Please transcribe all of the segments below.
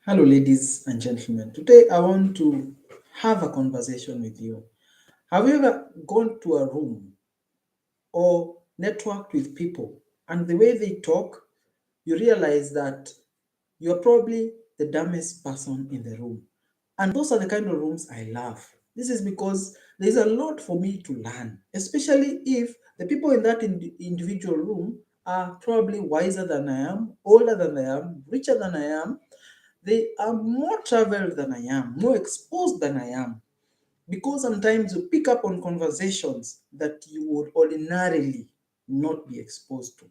Hello, ladies and gentlemen. Today, I want to have a conversation with you. Have you ever gone to a room or networked with people, and the way they talk, you realize that you're probably the dumbest person in the room? And those are the kind of rooms I love. This is because there's a lot for me to learn, especially if the people in that individual room are probably wiser than I am, older than I am, richer than I am. They are more traveled than I am, more exposed than I am, because sometimes you pick up on conversations that you would ordinarily not be exposed to.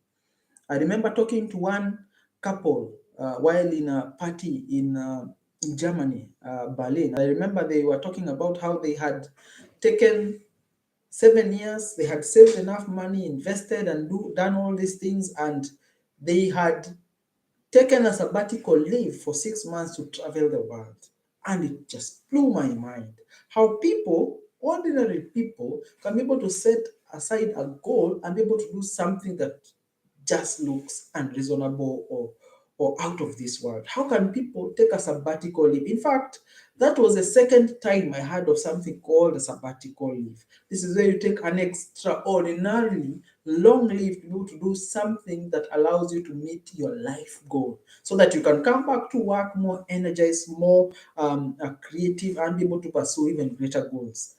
I remember talking to one couple while in a party in Germany, Berlin. I remember they were talking about how they had taken 7 years, they had saved enough money, invested, and done all these things, and they had taken a sabbatical leave for 6 months to travel the world. And it just blew my mind how people, ordinary people, can be able to set aside a goal and be able to do something that just looks unreasonable or out of this world. How can people take a sabbatical leave? In fact, that was the second time I heard of something called a sabbatical leave. This is where you take an extraordinarily long leave to be able to do something that allows you to meet your life goal so that you can come back to work more energized, more creative, and be able to pursue even greater goals.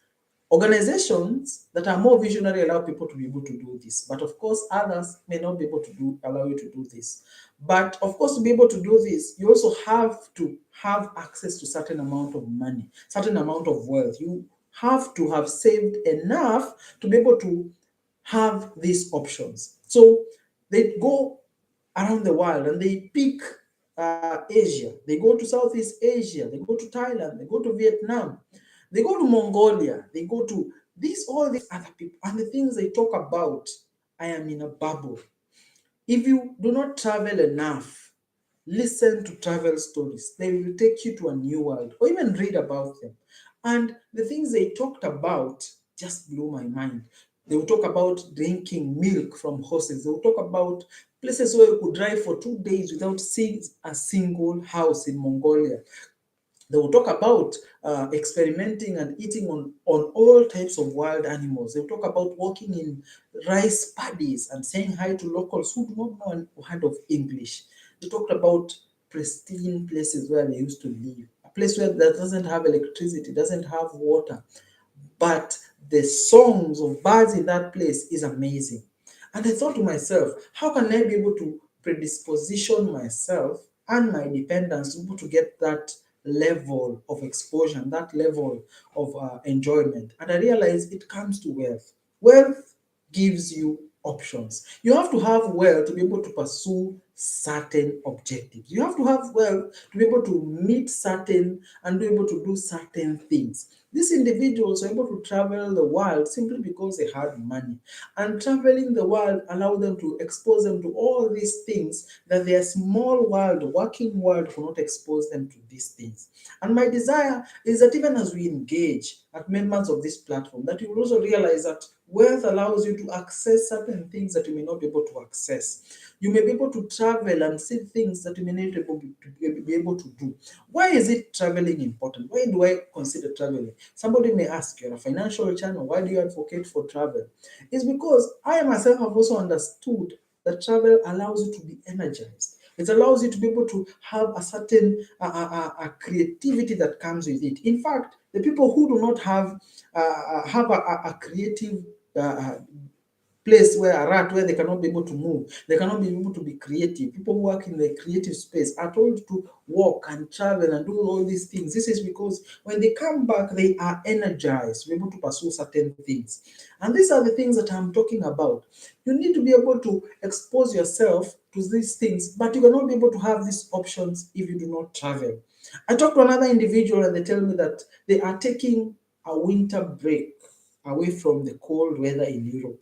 Organizations that are more visionary allow people to be able to do this, but of course, others may not be able to allow you to do this. But of course, to be able to do this, you also have to have access to certain amount of money, certain amount of wealth. You have to have saved enough to be able to have these options. So they go around the world and they pick Asia. They go to Southeast Asia. They go to Thailand. They go to Vietnam. They go to Mongolia. They go to all these other people. And the things they talk about, I am in a bubble. If you do not travel enough, listen to travel stories. They will take you to a new world or even read about them. And the things they talked about just blew my mind. They will talk about drinking milk from horses. They will talk about places where you could drive for 2 days without seeing a single house in Mongolia. They will talk about experimenting and eating on all types of wild animals. They will talk about walking in rice paddies and saying hi to locals who do not know a word of English. They talked about pristine places where they used to live, a place where that doesn't have electricity, doesn't have water, but the songs of birds in that place is amazing. And I thought to myself, how can I be able to predisposition myself and my dependents to be able to get that level of exposure and that level of enjoyment? And I realized it comes to wealth. Wealth gives you options. You have to have wealth to be able to pursue certain objectives. You have to have wealth to be able to meet certain and be able to do certain things. These individuals are able to travel the world simply because they had money. And traveling the world allowed them to expose them to all these things that their small world, working world, will not expose them to these things. And my desire is that even as we engage as members of this platform, that you will also realize that wealth allows you to access certain things that you may not be able to access. You may be able to travel and see things that you may not be able to do. Why is it traveling important? Why do I consider traveling? Somebody may ask, you're a financial channel, why do you advocate for travel? It's because I myself have also understood that travel allows you to be energized. It allows you to be able to have a certain creativity that comes with it. In fact, the people who do not have a creative place where a rat where they cannot be able to move, they cannot be able to be creative. People who work in the creative space are told to walk and travel and do all these things. This is because when they come back, they are energized to be able to pursue certain things. And these are the things that I'm talking about. You need to be able to expose yourself to these things, but you cannot be able to have these options if you do not travel. I talked to another individual and they tell me that they are taking a winter break away from the cold weather in Europe.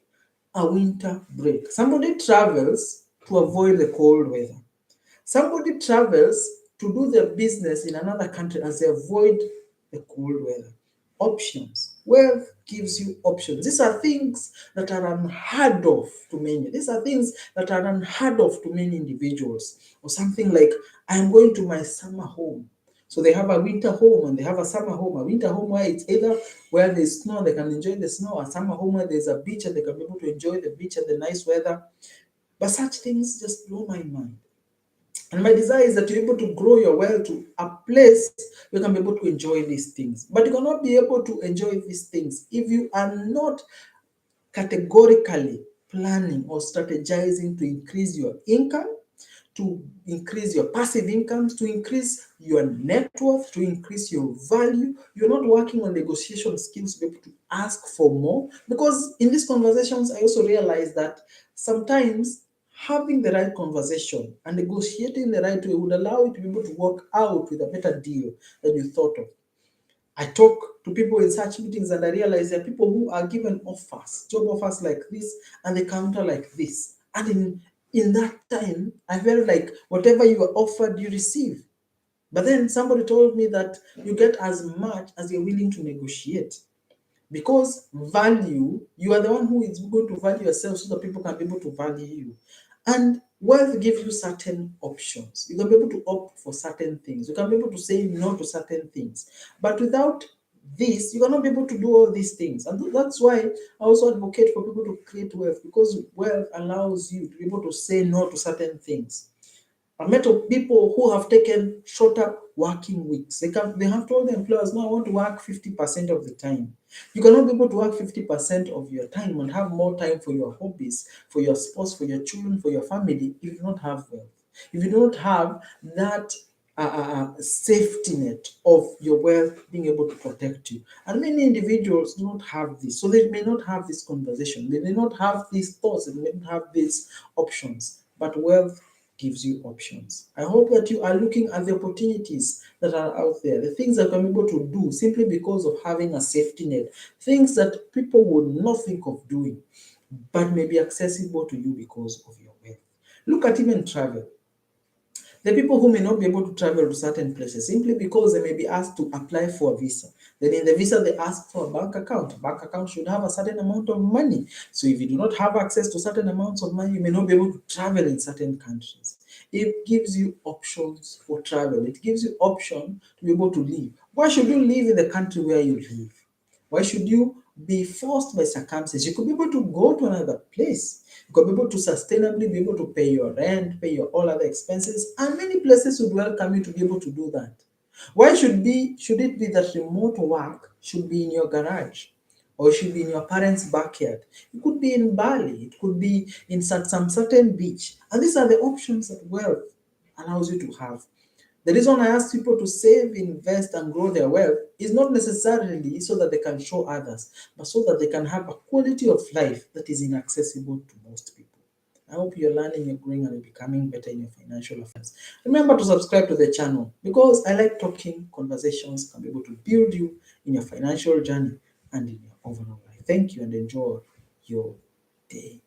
A winter break. Somebody travels to avoid the cold weather. Somebody travels to do their business in another country as they avoid the cold weather. Options. Wealth gives you options. These are things that are unheard of to many. These are things that are unheard of to many individuals. Or something like, I am going to my summer home. So they have a winter home and they have a summer home. A winter home where it's either where there's snow, they can enjoy the snow. A summer home where there's a beach and they can be able to enjoy the beach and the nice weather. But such things just blow my mind. And my desire is that you're able to grow your wealth to a place where you can be able to enjoy these things. But you cannot be able to enjoy these things if you are not categorically planning or strategizing to increase your income, to increase your passive incomes, to increase your net worth, to increase your value. You're not working on negotiation skills to be able to ask for more. Because in these conversations, I also realized that sometimes having the right conversation and negotiating the right way would allow you to be able to work out with a better deal than you thought of. I talk to people in such meetings and I realize there are people who are given offers, job offers like this, and they counter like this. And in that time, I felt like whatever you are offered, you receive. But then somebody told me that you get as much as you're willing to negotiate. Because value, you are the one who is going to value yourself so that people can be able to value you. And wealth gives you certain options. You can be able to opt for certain things. You can be able to say no to certain things. But without this, you cannot be able to do all these things. And that's why I also advocate for people to create wealth, because wealth allows you to be able to say no to certain things. I've met of people who have taken shorter working weeks. They have told the employers, no, I want to work 50% of the time. You cannot be able to work 50% of your time and have more time for your hobbies, for your sports, for your children, for your family, if you do not have wealth. If you do not have that safety net of your wealth being able to protect you. And many individuals do not have this. So they may not have this conversation. They may not have these thoughts. They may not have these options. But wealth gives you options. I hope that you are looking at the opportunities that are out there, the things that you're able to do simply because of having a safety net, things that people would not think of doing, but may be accessible to you because of your wealth. Look at even travel. The people who may not be able to travel to certain places simply because they may be asked to apply for a visa. Then in the visa, they ask for a bank account. A bank account should have a certain amount of money. So if you do not have access to certain amounts of money, you may not be able to travel in certain countries. It gives you options for travel. It gives you option to be able to live. Why should you live in the country where you live? Why should you be forced by circumstances? You could be able to go to another place. You could be able to sustainably be able to pay your rent, pay your all other expenses, and many places would welcome you to be able to do that. Why should it be that remote work should be in your garage? Or it should be in your parents' backyard? It could be in Bali, it could be in some certain beach. And these are the options that wealth allows you to have. The reason I ask people to save, invest, and grow their wealth is not necessarily so that they can show others, but so that they can have a quality of life that is inaccessible to most people. I hope you're learning, you're growing, and you're becoming better in your financial affairs. Remember to subscribe to the channel because I like talking, conversations can be able to build you in your financial journey and in your overall life. Thank you and enjoy your day.